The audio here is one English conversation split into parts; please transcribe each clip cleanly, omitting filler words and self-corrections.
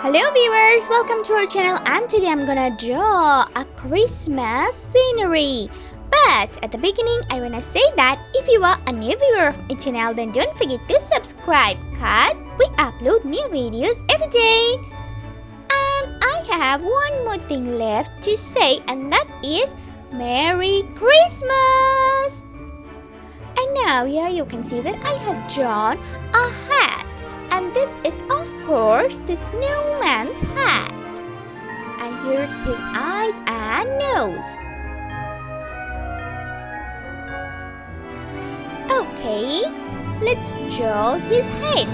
Hello viewers, welcome to our channel, and today I'm gonna draw a Christmas scenery. But at the beginning I wanna say that if you are a new viewer of my channel, then don't forget to subscribe cause we upload new videos every day. And I have one more thing left to say, and that is Merry Christmas! And now here you can see that I have drawn a hat. And this is of course the snowman's hat. And here's his eyes and nose. Okay, let's draw his head.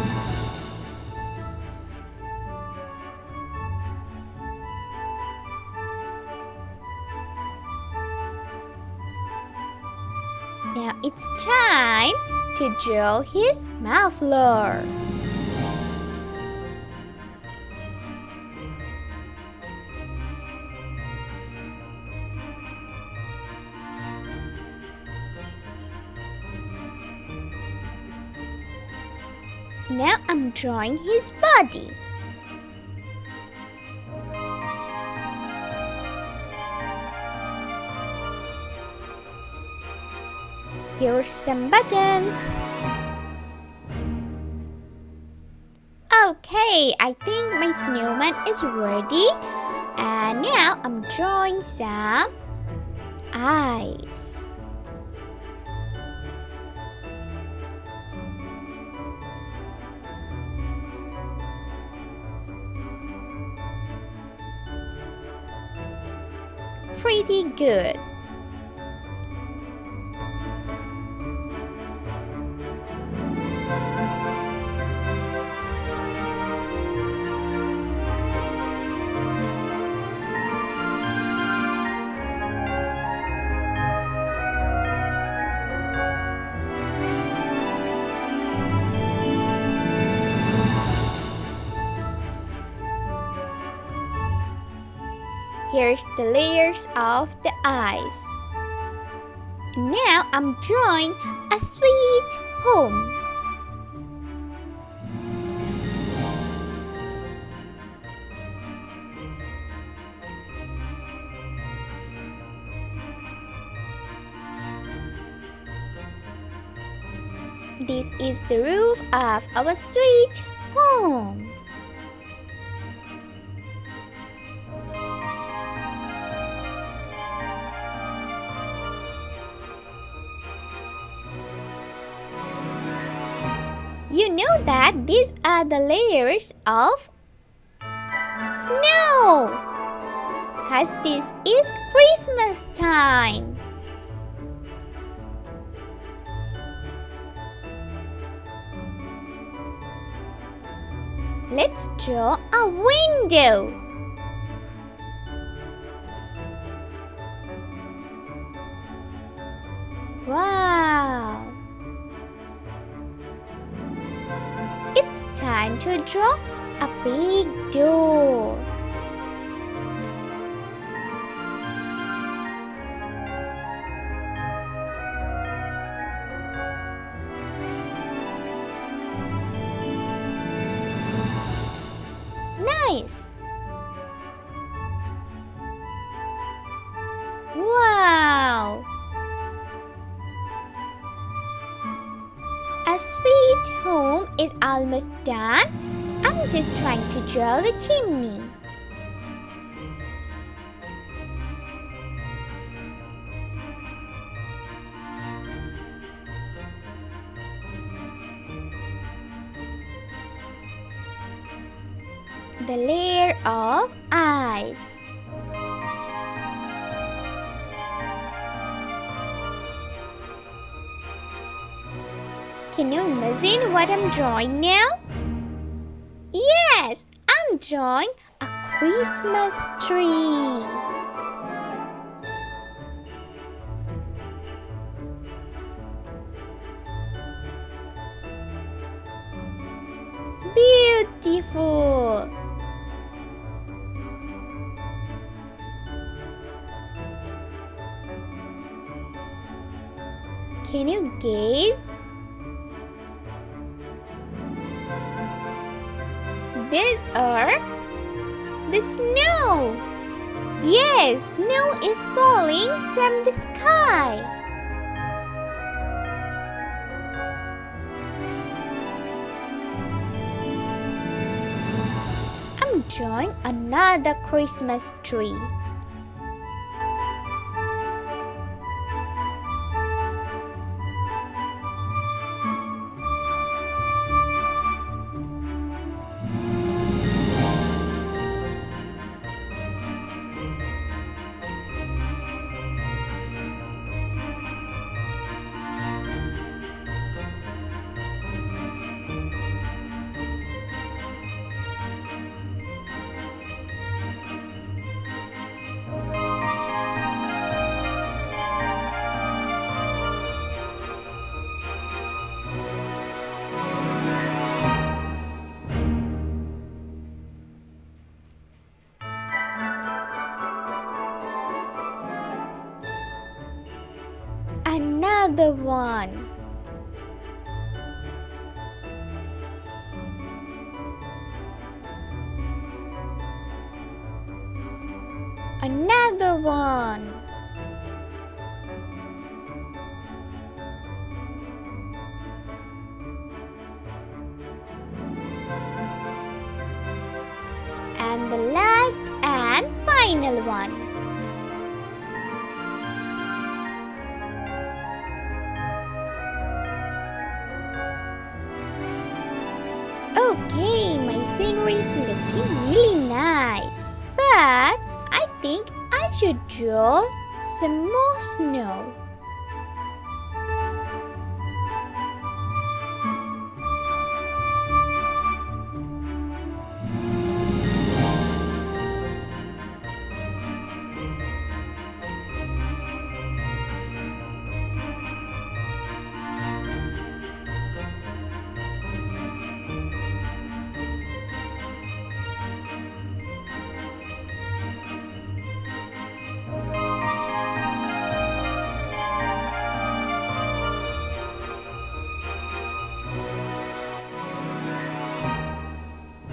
Now it's time to draw his muffler. Now I'm drawing his body. Here are some buttons. Okay, I think my snowman is ready. And now I'm drawing some eyes. Pretty good. Here's the layers of the eyes. Now I'm drawing a sweet home. This is the roof of our sweet home. You know that these are the layers of snow, cause this is Christmas time. Let's draw a window. Wow! It's time to draw a big door. Nice! Wow! A sweet home is almost done. I'm just trying to draw the chimney. The layer of eyes. Can you imagine what I'm drawing now? Yes, I'm drawing a Christmas tree. Beautiful. Can you gaze? These are The snow! Yes, snow is falling from the sky. I'm drawing another Christmas tree. Another one. Another one. And the last and final one. Okay, my scenery is looking really nice, but I think I should draw some more snow.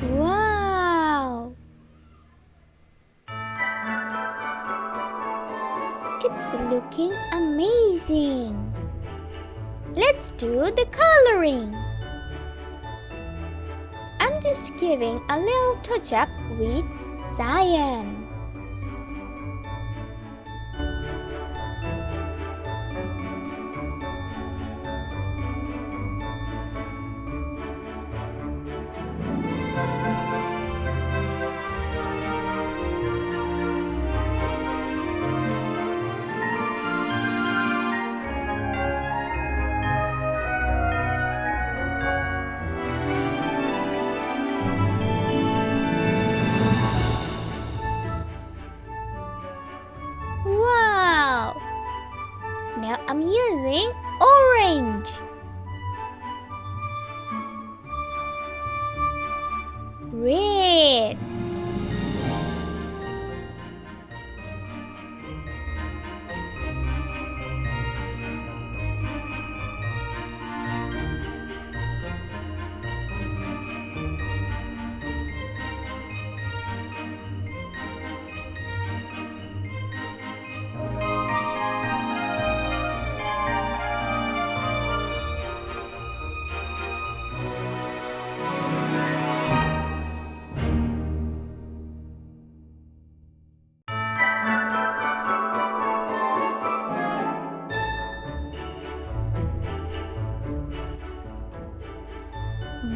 Wow! It's looking amazing. Let's do the coloring. I'm just giving a little touch up with cyan. Wow! Now I'm using orange. Red.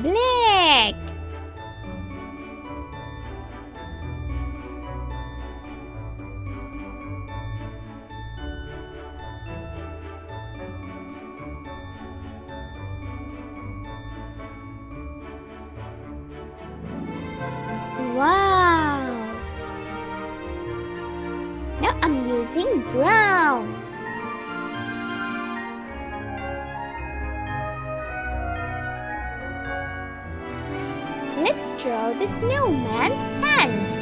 Black. Wow! Now I'm using brown. Let's draw the snowman's hand.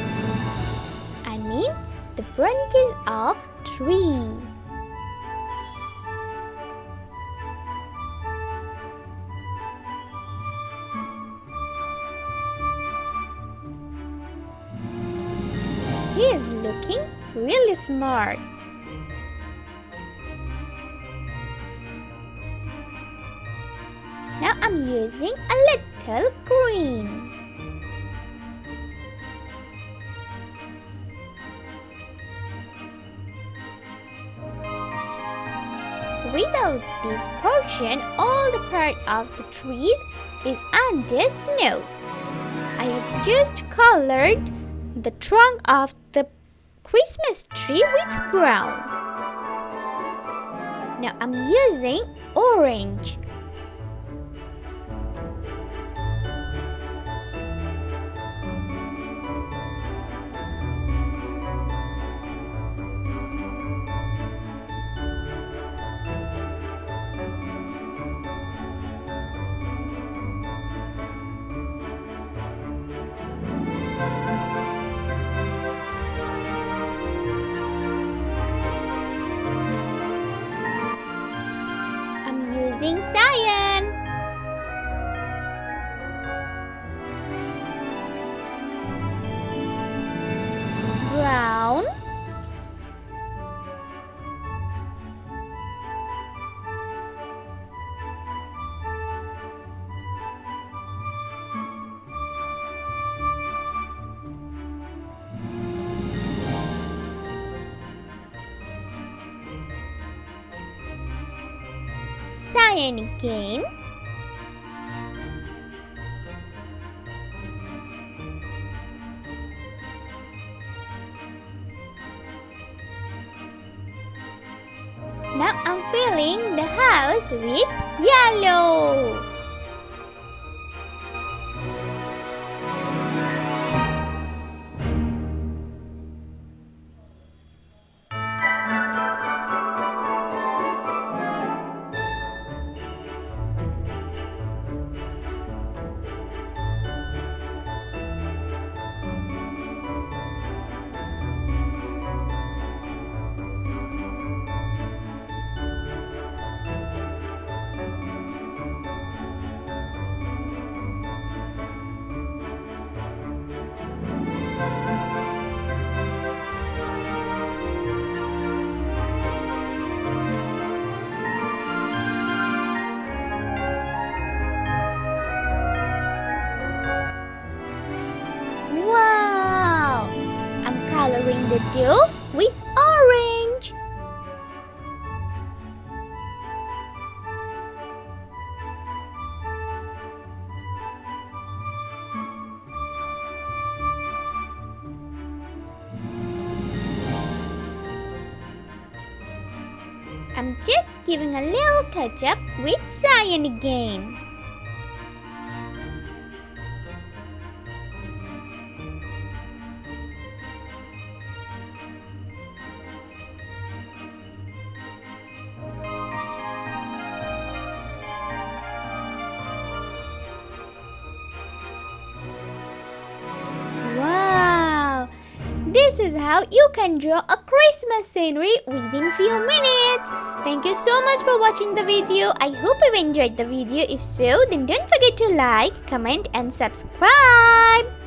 I mean the branches of tree. he is looking really smart. Now I'm using a little green. Without this portion, all the part of the trees is under snow. I have just colored the trunk of the Christmas tree with brown. Now I'm using orange. Using cyan. Brown. Cyan again. Now I'm filling the house with yellow. Coloring the dough with orange. I'm just giving a little touch up with cyan again. This is how you can draw a Christmas scenery within few minutes. Thank you so much for watching the video. I hope you enjoyed the video. If so, then don't forget to like, comment and subscribe.